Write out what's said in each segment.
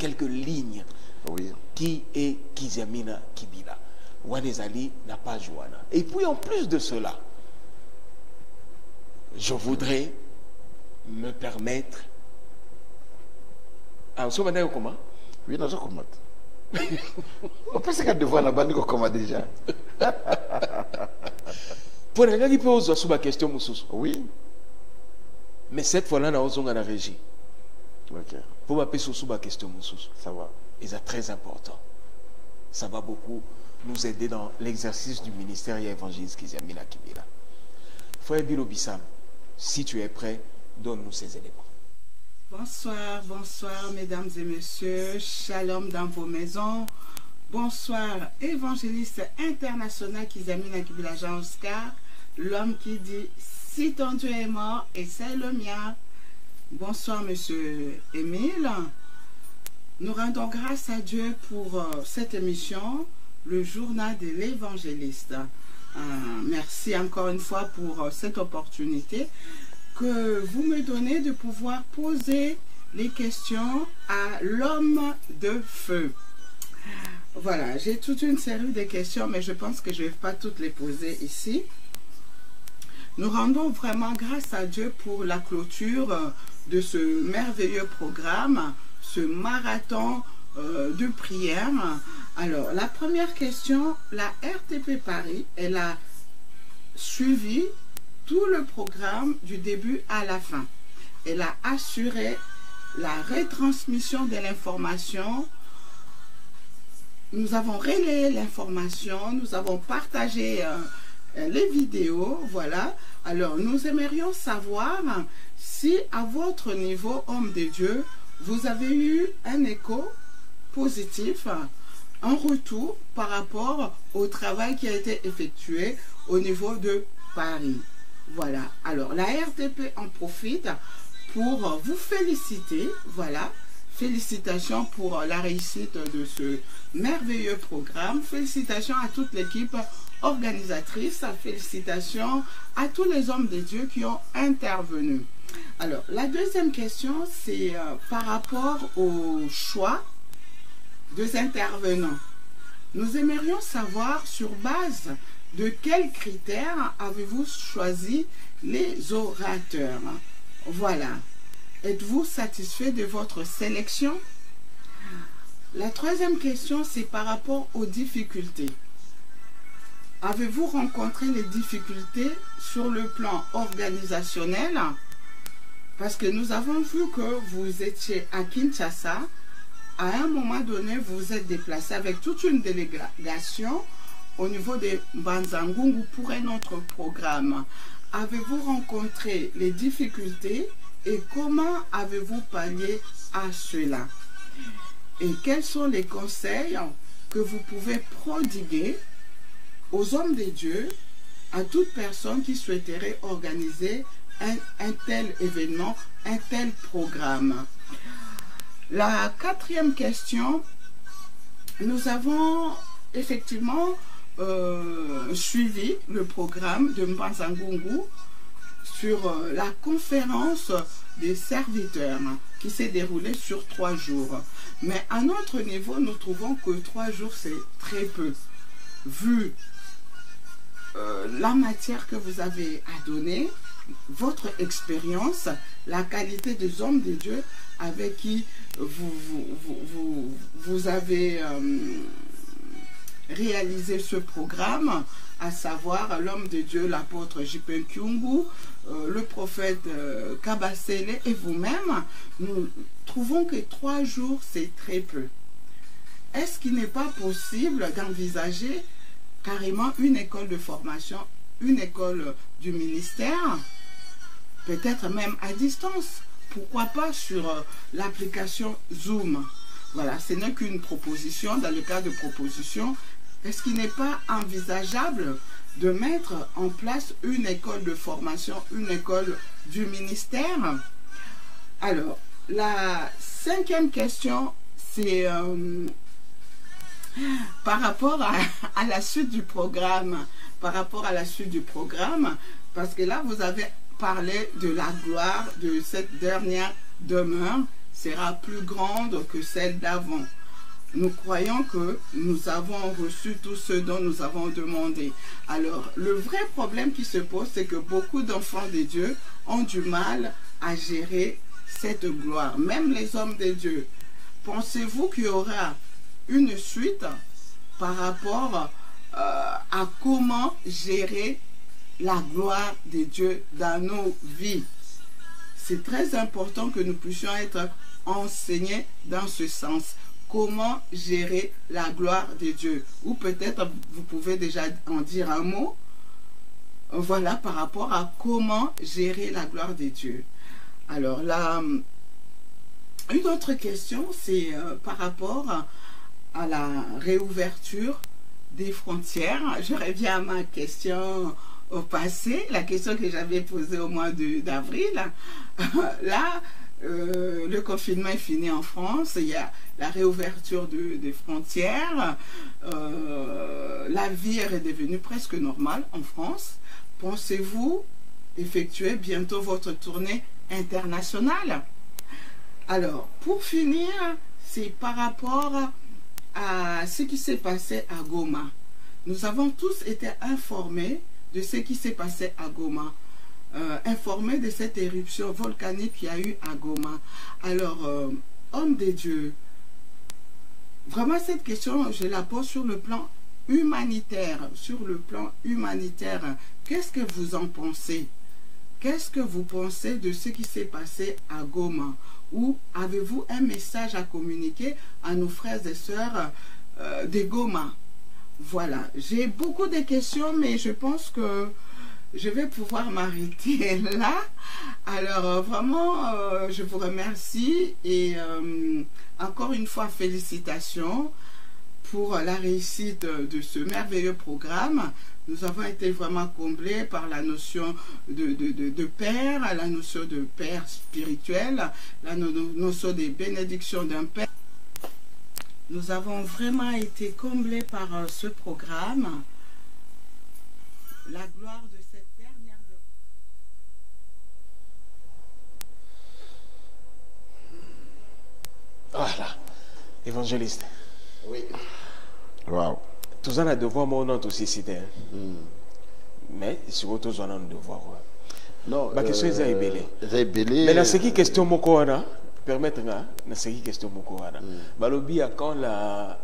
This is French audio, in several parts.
quelques lignes. Oui. Qui est Kiziamina Kibila? Wanezali n'a pas Joana. Et puis en plus de cela, je voudrais me permettre. Ah, vous savez comment? Oui, nous sommes on pense qu'à devoir la bande comme déjà. Pour les gens qui posent la question, oui. Mais cette fois-là, nous avons la régie. Ok. Pour m'appeler sur la question, ça va. Et c'est très important. Ça va beaucoup nous aider dans l'exercice du ministère évangéliste Kiziamina Kibila. Frère Bilo Bissam, si tu es prêt, donne-nous ces éléments. Bonsoir, bonsoir mesdames et messieurs, shalom dans vos maisons. Bonsoir, évangéliste international Kiziamina Kibila Jean Oscar, l'homme qui dit si ton Dieu est mort et c'est le mien. Bonsoir monsieur Émile. Nous rendons grâce à Dieu pour cette émission, le journal de l'évangéliste. Merci encore une fois pour cette opportunité que vous me donnez de pouvoir poser les questions à l'homme de feu. Voilà, j'ai toute une série de questions, mais je pense que je ne vais pas toutes les poser ici. Nous rendons vraiment grâce à Dieu pour la clôture de ce merveilleux programme, ce marathon de prière. Alors, la première question, la RTP Paris, elle a suivi tout le programme du début à la fin. Elle a assuré la retransmission de l'information. Nous avons relayé l'information, nous avons partagé les vidéos, voilà. Alors, nous aimerions savoir si à votre niveau, homme de Dieu, vous avez eu un écho positif, un retour par rapport au travail qui a été effectué au niveau de Paris. Voilà. Alors, la RTP en profite pour vous féliciter. Voilà. Félicitations pour la réussite de ce merveilleux programme. Félicitations à toute l'équipe organisatrice. Félicitations à tous les hommes de Dieu qui ont intervenu. Alors, la deuxième question, c'est par rapport au choix des intervenants. Nous aimerions savoir sur base de quels critères avez-vous choisi les orateurs? Voilà. Êtes-vous satisfait de votre sélection? La troisième question, c'est par rapport aux difficultés. Avez-vous rencontré les difficultés sur le plan organisationnel? Parce que nous avons vu que vous étiez à Kinshasa. À un moment donné, vous vous êtes déplacé avec toute une délégation au niveau de Mbanza-Ngungu pour un autre programme. Avez-vous rencontré les difficultés et comment avez-vous pallié à cela? Et quels sont les conseils que vous pouvez prodiguer aux hommes de Dieu, à toute personne qui souhaiterait organiser un tel événement, un tel programme? La quatrième question, nous avons effectivement suivi le programme de Mbanza-Ngungu sur la conférence des serviteurs qui s'est déroulée sur 3 jours. Mais à notre niveau, nous trouvons que 3 jours, c'est très peu. Vu la matière que vous avez à donner, votre expérience, la qualité des hommes de Dieu avec qui vous avez réalisé ce programme, à savoir l'homme de Dieu, l'apôtre J.P. Kyungu, le prophète Kabasele et vous-même, nous trouvons que 3 jours, c'est très peu. Est-ce qu'il n'est pas possible d'envisager carrément une école de formation, une école du ministère, peut-être même à distance? Pourquoi pas sur l'application Zoom? Voilà, ce n'est qu'une proposition. Dans le cas de proposition, est-ce qu'il n'est pas envisageable de mettre en place une école de formation, une école du ministère? Alors, la 5e question, c'est par rapport à la suite du programme. Par rapport à la suite du programme, parce que là, vous avez parlé de la gloire de cette dernière demeure, sera plus grande que celle d'avant. Nous croyons que nous avons reçu tout ce dont nous avons demandé. Alors, le vrai problème qui se pose, c'est que beaucoup d'enfants de Dieu ont du mal à gérer cette gloire. Même les hommes de Dieu. Pensez-vous qu'il y aura une suite par rapport à comment gérer la gloire de Dieu dans nos vies? C'est très important que nous puissions être enseignés dans ce sens. Comment gérer la gloire de Dieu? Ou peut-être vous pouvez déjà en dire un mot. Voilà, par rapport à comment gérer la gloire de Dieu. Alors là, une autre question, c'est par rapport à la réouverture des frontières. Je reviens à ma question au passé, la question que j'avais posée au mois d'avril. Là, le confinement est fini en France, il y a la réouverture des frontières, la vie est redevenue presque normale en France. Pensez-vous effectuer bientôt votre tournée internationale? Alors, pour finir, c'est par rapport à ce qui s'est passé à Goma. Nous avons tous été informés de ce qui s'est passé à Goma. Informés de cette éruption volcanique qu'il y a eu à Goma. Alors, homme de Dieu, vraiment cette question, je la pose sur le plan humanitaire. Sur le plan humanitaire, qu'est-ce que vous en pensez? Qu'est-ce que vous pensez de ce qui s'est passé à Goma? Ou avez-vous un message à communiquer à nos frères et sœurs de Goma? Voilà, j'ai beaucoup de questions, mais je pense que je vais pouvoir m'arrêter là. Alors vraiment, je vous remercie et encore une fois, félicitations pour la réussite de ce merveilleux programme. Nous avons été vraiment comblés par la notion de père, la notion de père spirituel, la notion des bénédictions d'un père. Nous avons vraiment été comblés par ce programme. La gloire de cette dernière... Voilà, évangéliste. Oui. Wow. Tout ça, on a devoir mon nom aussi cité. Mais surtout, on a un devoir. Non, ma question est ébélée. Mais dans ce qui est question, mon corps, permettre, dans ce qui est question, mon corps, Balobi, quand la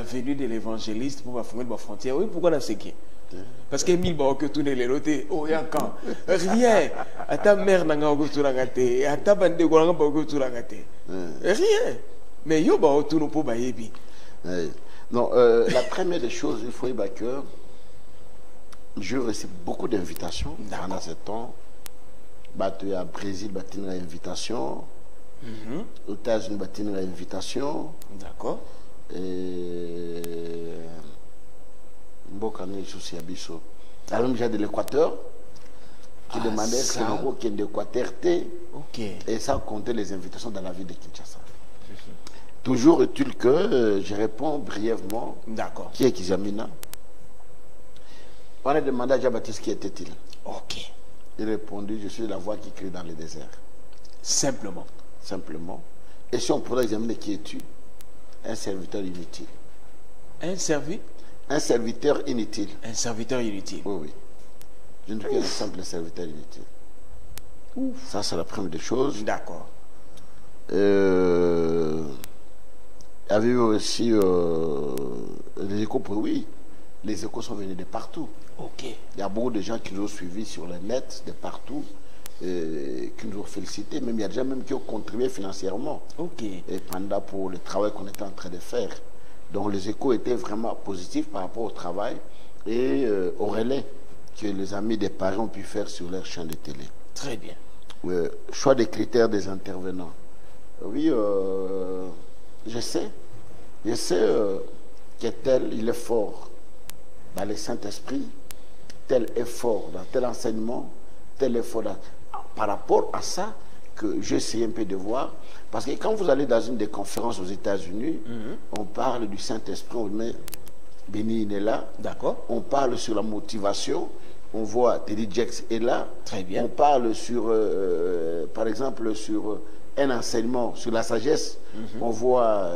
venue de l'évangéliste pour affronter la frontière, oui, pourquoi dans ce qui? Parce que mille barres que tout n'est les lotés, oh, y'a quand rien. À ta mère, n'a pas tout l'agaté. À ta bande de Golang, n'a pas tout l'agaté. Rien. Mais yo, bah, tout nous pour bailler. Non, la première des choses, il faut y que je reçois beaucoup d'invitations pendant ce temps. Il y a Brésil, il y a une invitation. Aux États-Unis, il y a une invitation. D'accord. Et alors, j'ai de l'Équateur qui demandait est-ce qu'il y a d'Équateur. Et ça comptait les invitations dans la ville de Kinshasa. Toujours est-il que je réponds brièvement. D'accord. Qui est Kizamina? On a demandé à Jean-Baptiste qui était-il. Ok. Il répondit, je suis la voix qui crie dans le désert. Simplement. Simplement. Et si on pourrait examiner qui es-tu? Un serviteur inutile. Un serviteur inutile. Un serviteur inutile. Oui, oui. Je ne suis qu'un simple serviteur inutile. Ouf. Ça, c'est la première des choses. D'accord. Il y avait eu aussi les échos, oui. Les échos sont venus de partout. Ok. Il y a beaucoup de gens qui nous ont suivis sur le net, de partout, qui nous ont félicités. Même il y a des gens même qui ont contribué financièrement. Ok. Et pendant pour le travail qu'on était en train de faire. Donc les échos étaient vraiment positifs par rapport au travail et au relais que les amis des parents ont pu faire sur leur chaîne de télé. Très bien. Choix des critères des intervenants. Oui, je sais que tel, il est fort dans le Saint-Esprit, tel est fort dans tel enseignement, tel est fort dans... Par rapport à ça, que j'ai essayé un peu de voir, parce que quand vous allez dans une des conférences aux États-Unis, on parle du Saint-Esprit, on met Béni est là. D'accord. On parle sur la motivation, on voit Teddy Jakes est là. Très bien. On parle sur, par exemple, sur un enseignement sur la sagesse. On voit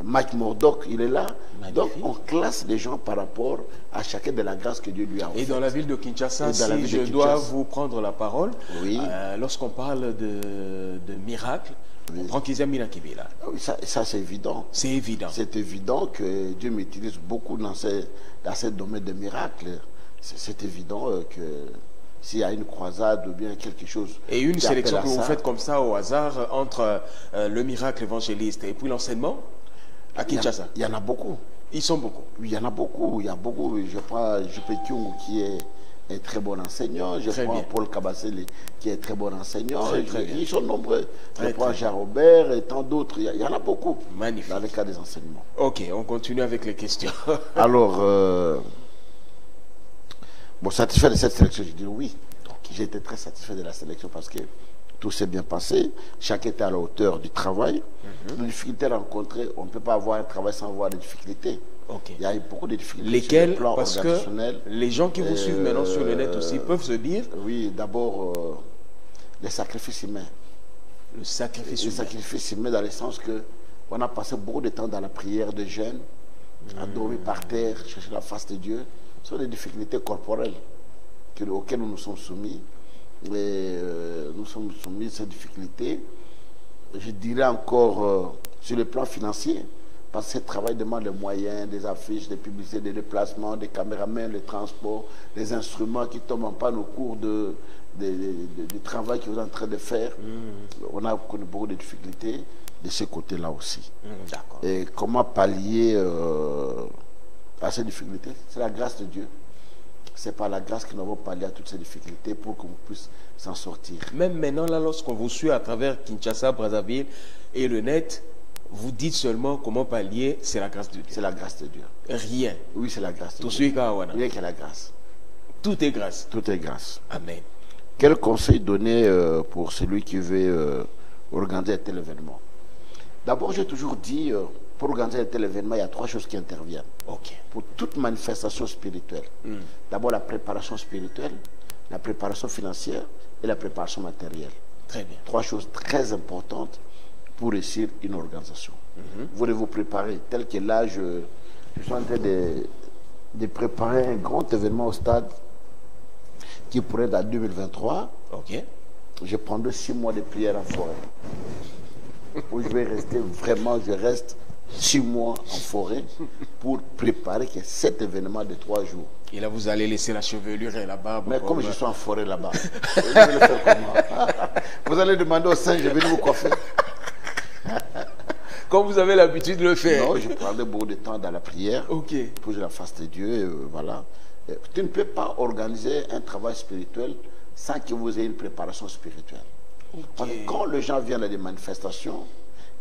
Mike Murdock, il est là. Magnifique. Donc on classe les gens par rapport à chacun de la grâce que Dieu lui a offerte. Et dans la ville de Kinshasa, si je dois vous prendre la parole, oui. Lorsqu'on parle de miracles, Oui. on prend Kizamina Kibela. Oui, ça c'est évident. C'est évident. C'est évident que Dieu m'utilise beaucoup dans ces domaines de miracles. C'est évident que s'il y a une croisade ou bien quelque chose... Et une sélection que vous ça, faites comme ça au hasard entre le miracle évangéliste et puis l'enseignement à Kinshasa. Il y en a beaucoup. Ils sont beaucoup. Oui, il y en a beaucoup. Il y a beaucoup. Je prends Kyung qui est un très bon enseignant. Je prends Paul Kabasseli qui est très bon enseignant. Ils sont nombreux. Je prends Jean Robert et tant d'autres. Il y en a beaucoup. Magnifique. Dans le cas des enseignements. Ok, on continue avec les questions. Alors, bon, satisfait de cette sélection, je dis oui. J'ai été très satisfait de la sélection parce que tout s'est bien passé. Chacun était à la hauteur du travail. Les difficultés rencontrées, on ne peut pas avoir un travail sans avoir des difficultés. Okay. Il y a eu beaucoup de difficultés. Lesquelles? Sur le plan parce que les gens qui vous suivent maintenant sur le net aussi peuvent se dire... Oui, d'abord, les sacrifices humains. Le sacrifice humain. Le sacrifice humain dans le sens que on a passé beaucoup de temps dans la prière de jeûne, à dormir par terre, chercher la face de Dieu. Ce sont des difficultés corporelles auxquelles nous nous sommes soumis. Et nous sommes soumis à ces difficultés. Je dirais encore sur le plan financier, parce que ce travail demande des moyens, des affiches, des publicités, des déplacements, des caméramans, les transports, des instruments qui tombent en panne au cours du travail que vous êtes en train de faire. On a connu beaucoup de difficultés de ce côté-là aussi. D'accord. Et comment pallier à ces difficultés? C'est la grâce de Dieu. C'est par la grâce que nous avons pallié à toutes ces difficultés pour qu'on puisse s'en sortir. Même maintenant, là, lorsqu'on vous suit à travers Kinshasa, Brazzaville et le net, vous dites seulement comment pallier, c'est la grâce de Dieu. C'est la grâce de Dieu. Rien. Oui, c'est la grâce de Tout Dieu. Rien que la grâce. Tout est grâce. Tout est grâce. Amen. Quel conseil donner pour celui qui veut organiser un tel événement? D'abord, j'ai toujours dit, pour organiser un tel événement, il y a 3 choses qui interviennent. Okay. Pour toute manifestation spirituelle. D'abord, la préparation spirituelle, la préparation financière et la préparation matérielle. Très bien. 3 choses très importantes pour réussir une organisation. Vous devez vous préparer, tel que là, je suis en train de préparer un grand événement au stade qui pourrait être en 2023. Ok. Je prendrai 6 mois de prière en forêt. Où je vais rester vraiment, je reste 6 mois en forêt pour préparer que cet événement de 3 jours. Et là, vous allez laisser la chevelure et la barbe. Mais comme je suis en forêt là-bas, je vais le faire comment? Vous allez demander au singe de venir vous coiffer. Comme vous avez l'habitude de le faire. Non, je prendrai beaucoup de temps dans la prière. Ok. Pour la face de Dieu, et voilà. Tu ne peux pas organiser un travail spirituel sans que vous ayez une préparation spirituelle. Okay. Parce que quand les gens viennent à des manifestations,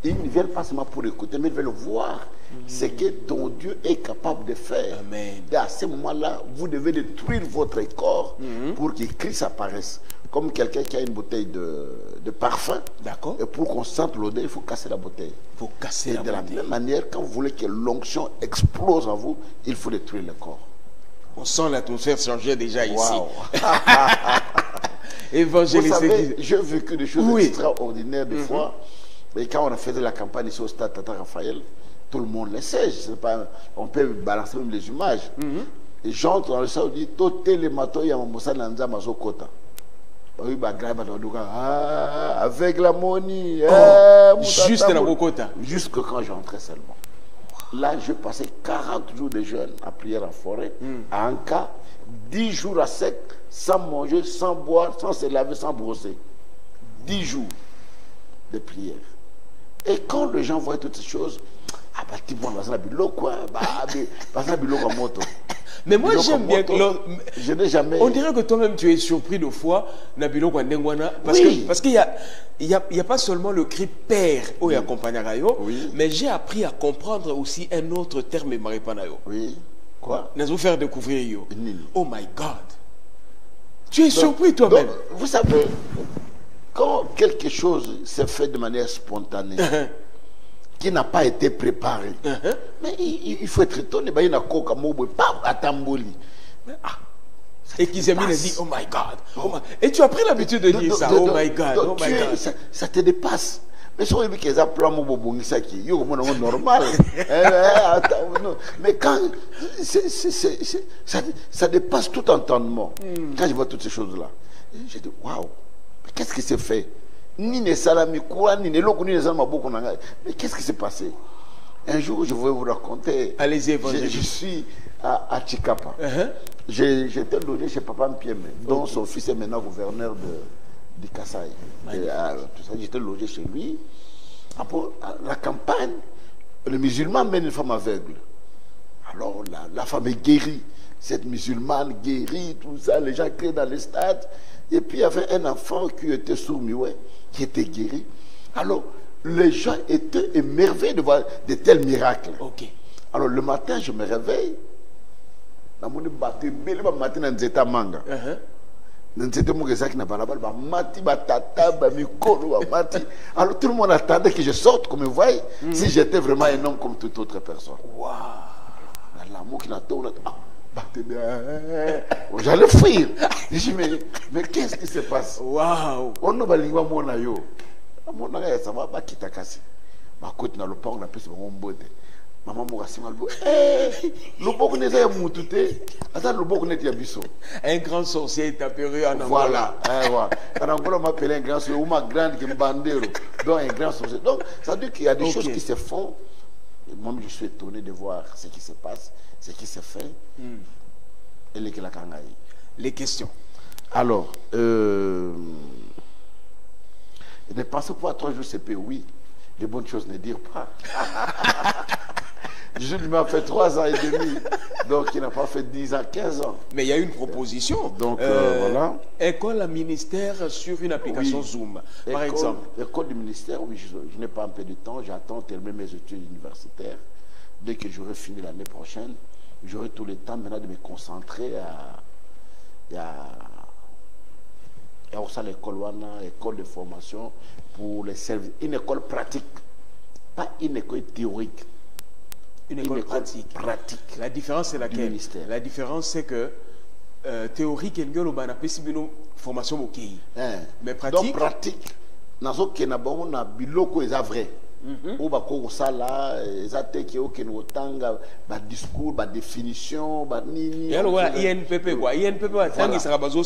ils ne viennent pas seulement pour écouter, mais ils veulent voir ce que ton Dieu est capable de faire. Amen. Et à ce moment-là, vous devez détruire votre corps pour que Christ apparaisse. Comme quelqu'un qui a une bouteille de parfum. D'accord. Et pour qu'on sente l'odeur, il faut casser la bouteille. Il faut casser la bouteille. Et de la même manière, quand vous voulez que l'onction explose en vous, il faut détruire le corps. On sent l'atmosphère changer déjà ici. Évangéliste. Vous savez, j'ai vécu des choses extraordinaires des fois. Et quand on a fait la campagne ici au stade Tata Raphaël, tout le monde le sait. On peut balancer même les images. Et j'entre dans le salle et dis Toté les matos, il y a mon mossa nanza mazokota. Avec la monnaie. Juste dans Bokota. Jusque quand j'entrais seulement. Là, je passais 40 jours de jeûne à prière en forêt, à Anka, 10 jours à sec, sans manger, sans boire, sans se laver, sans brosser. 10 jours de prière. Et quand les gens voient toutes ces choses, mais moi j'aime bien que je n'ai jamais... On dirait que toi-même tu es surpris de fois Nabilo Kwandengwana parce qu'il y a pas seulement le cri père au Yakompanyarayo, mais j'ai appris à comprendre aussi un autre terme maripanayo. Oui. Quoi? Nous allons faire découvrir yo. Oh my God. Tu es surpris toi-même. Vous savez, quand quelque chose se fait de manière spontanée, qui n'a pas été préparé, mais il faut être étonné. Il y a Et Kizamine a dit, oh my God. Oh my... Et tu as pris l'habitude de dire ça, oh my God, oh my God. Ça te dépasse. Mais si on dit qu'ils ont plan mon ça qui est normal. Mais quand ça dépasse tout entendement. Quand je vois toutes ces choses-là, je dis waouh, qu'est-ce qui s'est fait? Ni ne salami quoi, ni ne loko, ni ne salama beaucoup. Mais qu'est-ce qui s'est passé? Un jour, je vais vous raconter. Allez-y, évangéliste. Je suis à Chikapa. J'étais logé chez Papa Mpieme, dont son fils est maintenant gouverneur de Kasaï. J'étais logé chez lui. Après, la campagne, le musulman mène une femme aveugle. Alors, la femme est guérie. Cette musulmane guérie, tout ça, les gens crient dans les stades. Et puis, il y avait un enfant qui était sourd-muet, qui était guéri. Alors, les gens étaient émerveillés de voir de tels miracles. Ok. Alors, le matin, je me réveille. Alors tout le monde attendait que je sorte, qu'on me voie, si j'étais vraiment un homme comme toute autre personne. Waouh! L'amour qui n'a j'allais fuir. Je dis, mais qu'est-ce qui se passe? Waouh! On ne va pas dire mon ayo. Mon ayo, ça va pas quitter casse. Ma côte n'a le pas, on a plus mon beauté. Maman Mourassi Malbo. Le beau n'est pas moutouté. Attends, le beau n'est pas biso. Un grand sorcier est apparu en Angola. Voilà. En Angola, on m'appelle un grand sorcier. Ou ma grande qui me bandero. Donc, un grand sorcier. Donc, ça veut dire qu'il y a des choses qui se font. Et moi, je suis étonné de voir ce qui se passe, ce qui se fait. Et les Kilakangaï. Les questions. Alors, ne pensez pas à 3 jours CP, oui. Les bonnes choses ne dire pas. Jules m'a fait 3 ans et demi, donc il n'a pas fait 10 ans, 15 ans. Mais il y a une proposition. Donc voilà. École à ministère sur une application Zoom, par exemple. École du ministère, oui, je n'ai pas un peu de temps, j'attends terminer mes études universitaires. Dès que j'aurai fini l'année prochaine, j'aurai tout le temps maintenant de me concentrer à l'école de formation pour les services. Une école pratique, pas une école théorique. Une école pratique. La différence c'est laquelle? La différence c'est que théorique et une formation au pays. Mais pratique. Donc pratique. Dans ce cas on a biloko est vrai. Ou ba ko sala ezate ki o ken otanga ba discours ba définition ba nini. Et alors INPP quoi? INPP tangi sera bazo